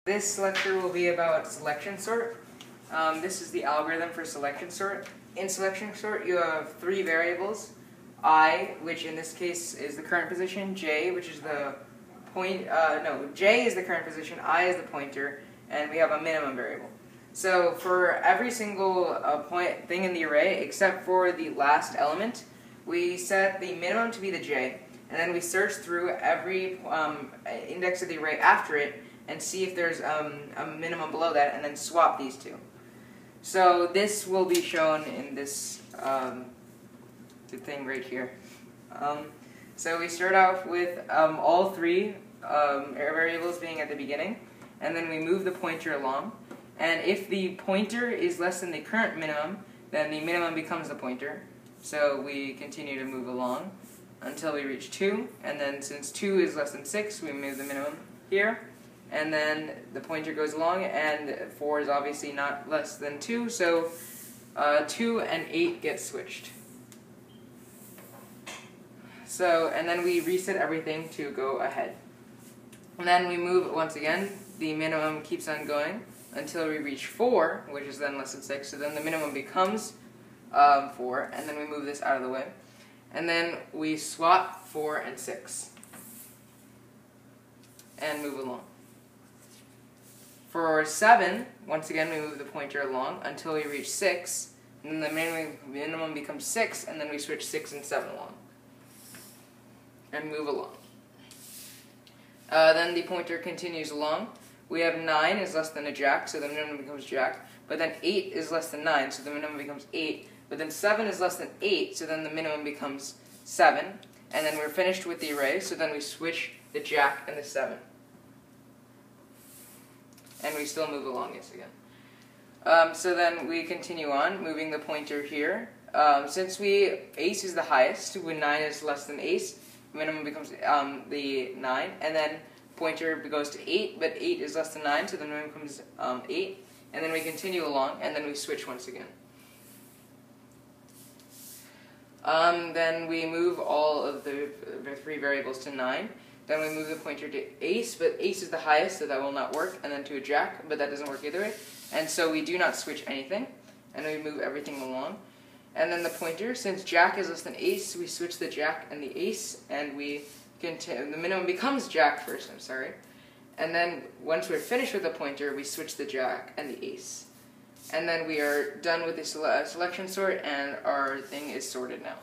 This lecture will be about selection sort. This is the algorithm for selection sort. In selection sort, you have three variables: I, which in this case is the current position; j, which is the j is the current position; I is the pointer, and we have a minimum variable. So for every single thing in the array, except for the last element, we set the minimum to be the j, and then we search through every index of the array after it and see if there's a minimum below that, and then swap these two. So this will be shown in this thing right here. So we start off with all three variables being at the beginning, and then we move the pointer along. And if the pointer is less than the current minimum, then the minimum becomes the pointer. So we continue to move along until we reach 2, and then since 2 is less than 6, we move the minimum here. And then the pointer goes along, and 4 is obviously not less than 2, so 2 and 8 get switched. So, and then we reset everything to go ahead. And then we move once again, the minimum keeps on going until we reach 4, which is then less than 6, so then the minimum becomes 4, and then we move this out of the way. And then we swap 4 and 6, and move along. For 7, once again we move the pointer along until we reach 6, and then the minimum becomes 6, and then we switch 6 and 7 along, and move along. Then the pointer continues along. We have 9 is less than a jack, so the minimum becomes jack, but then 8 is less than 9, so the minimum becomes 8, but then 7 is less than 8, so then the minimum becomes 7, and then we're finished with the array, so then we switch the jack and the 7. And we still move along this again. So then we continue on, moving the pointer here. Since ace is the highest, when 9 is less than ace, minimum becomes the 9, and then pointer goes to 8, but 8 is less than 9, so the minimum becomes 8, and then we continue along, and then we switch once again. Then we move all of the three variables to 9. Then we move the pointer to ace, but ace is the highest, so that will not work, and then to a jack, but that doesn't work either way. And so we do not switch anything, and we move everything along. And then the pointer, since jack is less than ace, we switch the jack and the ace, and we continue. The minimum becomes jack first, I'm sorry. And then once we're finished with the pointer, we switch the jack and the ace. And then we are done with the selection sort, and our thing is sorted now.